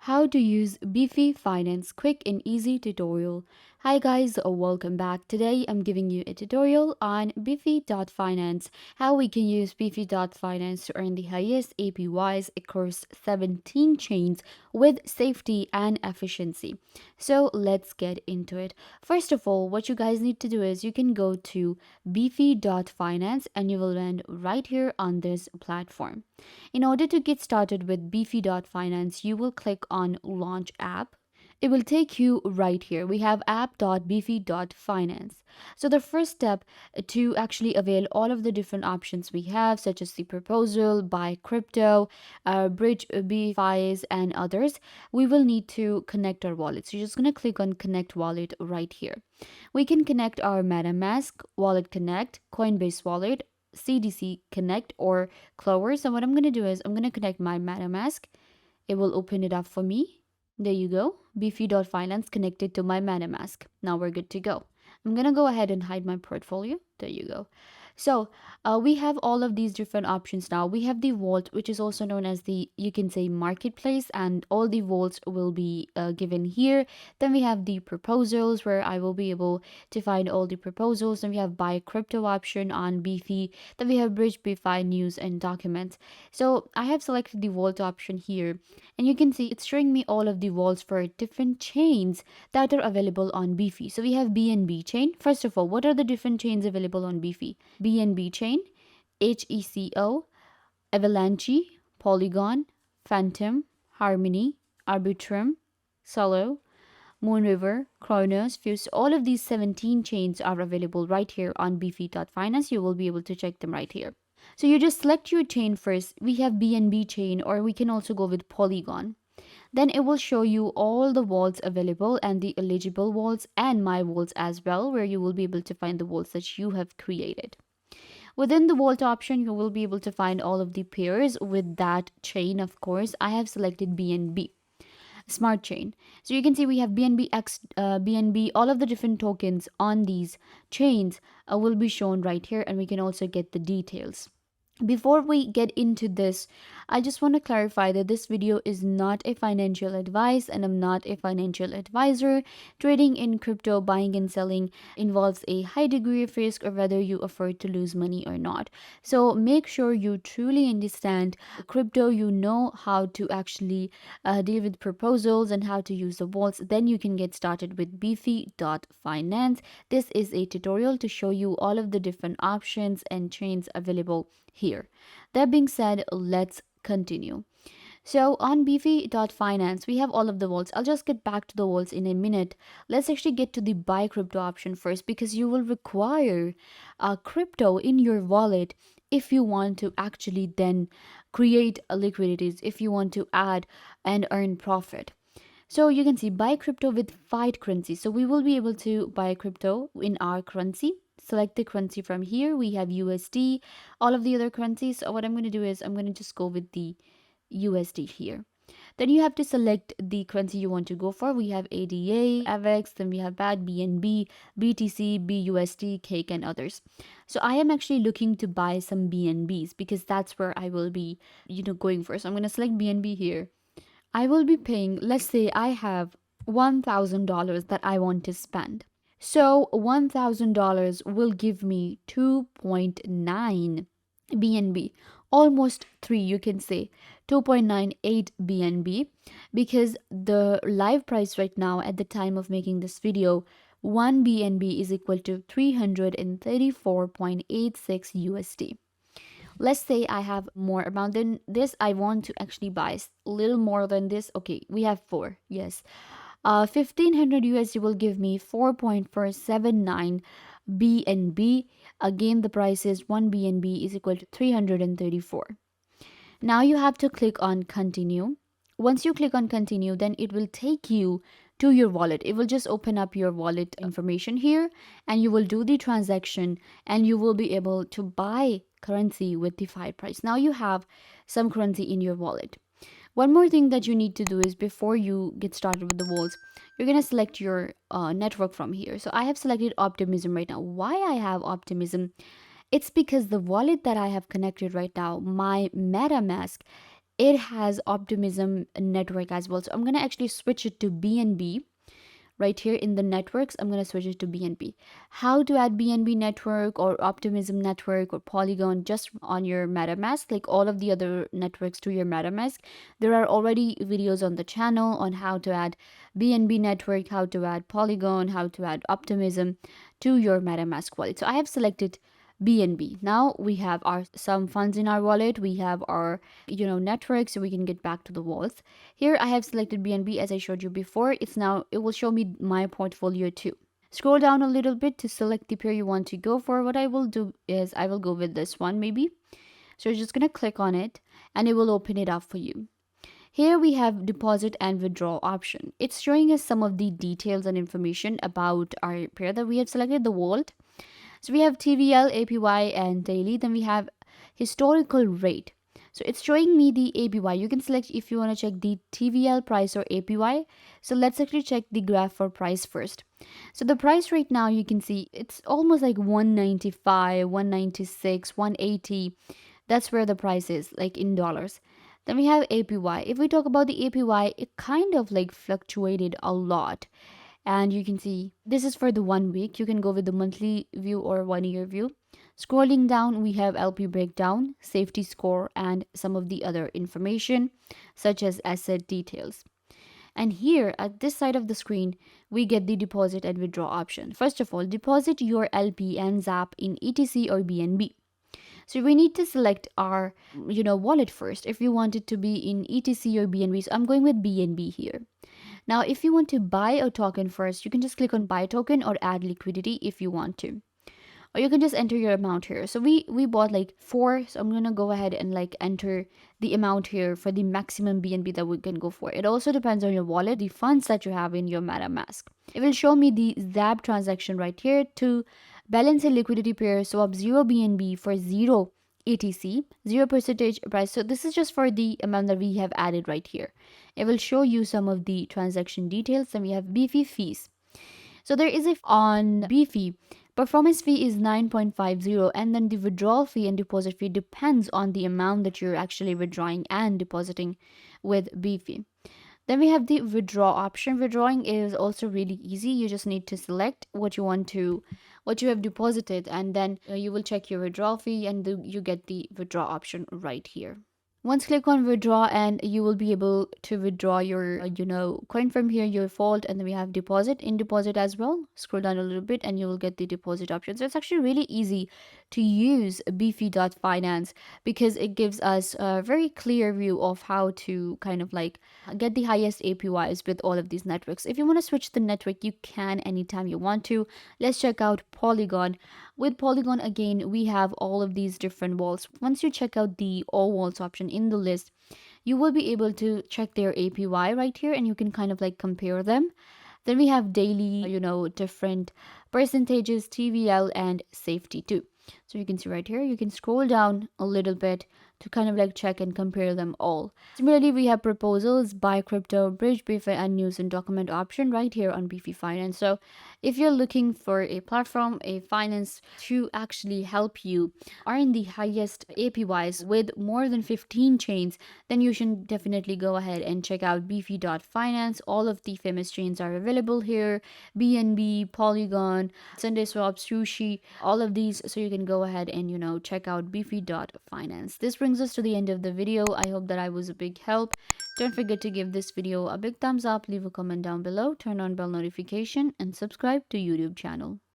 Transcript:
How to use Beefy Finance quick and easy tutorial. Hi guys, welcome back. Today I'm giving you a tutorial on Beefy.finance, how we can use Beefy.finance to earn the highest APYs across 17 chains with safety and efficiency. So let's get into it. First of all, what you guys need to do is you can go to Beefy.finance and you will land right here on this platform. In order to get started with Beefy.finance, you will click on Launch App. It will take you right here. We have app.beefy.finance. So the first step to actually avail all of the different options we have, such as the proposal, buy crypto, bridge BFIs, and others, we will need to connect our wallet. So you're just going to click on Connect Wallet right here. We can connect our MetaMask, Wallet Connect, Coinbase Wallet, CDC Connect, or Clover. So what I'm going to do is I'm going to connect my MetaMask. It will open it up for me. There you go. Beefy.finance connected to my MetaMask. Now we're good to go. I'm going to go ahead and hide my portfolio. There you go. So we have all of these different options now. We have the vault, which is also known as the, you can say, marketplace, and all the vaults will be given here. Then we have the proposals, where I will be able to find all the proposals. Then we have buy crypto option on Beefy. Then we have bridge BFI news and documents. So I have selected the vault option here, and you can see it's showing me all of the vaults for different chains that are available on Beefy. So we have BNB chain. First of all, what are the different chains available on Beefy? BNB chain, HECO, Avalanche, Polygon, Phantom, Harmony, Arbitrum, Solo, Moonriver, Kronos, Fuse. All of these 17 chains are available right here on Beefy.finance. You will be able to check them right here. So you just select your chain first. We have BNB chain, or we can also go with Polygon. Then it will show you all the vaults available and the eligible vaults and my vaults as well, where you will be able to find the vaults that you have created. Within the vault option, you will be able to find all of the pairs with that chain. Of course, I have selected BNB Smart Chain. So you can see we have BNB X, BNB, all of the different tokens on these chains will be shown right here, and we can also get the details. Before we get into this, I just want to clarify that this video is not a financial advice, and I'm not a financial advisor. Trading in crypto, buying and selling, involves a high degree of risk, or whether you afford to lose money or not. So make sure you truly understand crypto, you know how to actually deal with proposals and how to use the vaults. Then you can get started with Beefy.finance. This is a tutorial to show you all of the different options and chains available here. That being said, let's continue. So on Beefy.finance, we have all of the vaults. I'll just get back to the vaults in a minute. Let's actually get to the buy crypto option first, because you will require crypto in your wallet if you want to actually then create liquidities, if you want to add and earn profit. So you can see buy crypto with fiat currency. So we will be able to buy crypto in our currency. Select the currency from here. We have USD, all of the other currencies. So what I'm going to do is I'm going to just go with the USD here. Then you have to select the currency you want to go for. We have ADA, AVEX, then we have BAD, BNB, BTC, BUSD, Cake, and others. So I am actually looking to buy some BNBs because that's where I will be, going for. So I'm going to select BNB here. I will be paying, let's say I have $1,000 that I want to spend. So $1,000 will give me 2.9 BNB, almost 3, you can say 2.98 BNB, because the live price right now at the time of making this video, 1 BNB is equal to 334.86 USD. Let's say I have more amount than this. I want to actually buy a little more than this. Okay, we have 4. Yes. 1500 USD will give me 4.479 BNB. Again, the price is 1 BNB is equal to 334. Now you have to click on continue. Once you click on continue, then it will take you to your wallet. It will just open up your wallet information here, and you will do the transaction, and you will be able to buy currency with the fiat price. Now you have some currency in your wallet. One more thing that you need to do is, before you get started with the vaults, you're going to select your network from here. So I have selected Optimism right now. Why I have Optimism? It's because the wallet that I have connected right now, my MetaMask, it has optimism network as well. So I'm going to actually switch it to BNB. Right here in the networks, I'm going to switch it to BNB. How to add BNB network or optimism network or Polygon just on your MetaMask, like all of the other networks to your MetaMask. There are already videos on the channel on how to add BNB network, how to add Polygon, how to add optimism to your MetaMask wallet. So I have selected BNB. Now we have our some funds in our wallet, we have our network, so we can get back to the wallet. Here I have selected BNB as I showed you before. It will show me my portfolio too. Scroll down a little bit to select the pair you want to go for. What I will do is I will go with this one maybe. So you're just going to click on it and it will open it up for you. Here we have deposit and withdraw option. It's showing us some of the details and information about our pair that we have selected, the wallet. So we have TVL, APY, and daily. Then we have historical rate. So it's showing me the APY. You can select if you want to check the TVL price or APY. So let's actually check the graph for price first. So the price right now, you can see it's almost like 195, 196, 180. That's where the price is, like in dollars. Then we have APY. If we talk about the APY, it kind of like fluctuated a lot. And you can see this is for the 1 week. You can go with the monthly view or 1 year view. Scrolling down, we have LP breakdown, safety score, and some of the other information such as asset details. And here at this side of the screen, we get the deposit and withdraw option. First of all, deposit your LP and ZAP in ETC or BNB. So we need to select our wallet first if you want it to be in ETC or BNB. So I'm going with BNB here. Now, if you want to buy a token first, you can just click on buy token or add liquidity if you want to. Or you can just enter your amount here. So we bought like 4, so I'm going to go ahead and like enter the amount here for the maximum BNB that we can go for. It also depends on your wallet, the funds that you have in your MetaMask. It will show me the ZAB transaction right here to balance a liquidity pair, swap 0 BNB for 0 ATC, 0% price. So this is just for the amount that we have added right here. It will show you some of the transaction details. Then we have Beefy fees. So there is a on Beefy. Performance fee is 9.50, and then the withdrawal fee and deposit fee depends on the amount that you're actually withdrawing and depositing with Beefy. Then we have the withdraw option. Withdrawing is also really easy. You just need to select what you have deposited, and then you will check your withdrawal fee and you get the withdraw option right here. Once click on withdraw and you will be able to withdraw your coin from here, your fault. And then we have deposit, in deposit as well. Scroll down a little bit and you will get the deposit option. So it's actually really easy to use Beefy.finance because it gives us a very clear view of how to kind of like get the highest APYs with all of these networks. If you want to switch the network, you can anytime you want to. Let's check out Polygon. With Polygon, again, we have all of these different walls. Once you check out the all walls option in the list, you will be able to check their APY right here and you can kind of like compare them. Then we have daily, different percentages, TVL, and safety too. So you can see right here, you can scroll down a little bit to kind of like check and compare them all. Similarly, we have proposals, buy crypto, bridge Beefy, and news and document option right here on Beefy Finance. So if you're looking for a platform, a finance to actually help you earn the highest APYs with more than 15 chains, then you should definitely go ahead and check out Beefy.finance. All of the famous chains are available here: BNB, Polygon, Sunday Swap, Sushi, all of these. So you can go ahead and check out Beefy.finance. This brings us to the end of the video. I hope that I was a big help. Don't forget to give this video a big thumbs up, leave a comment down below, turn on bell notification, and subscribe to YouTube channel.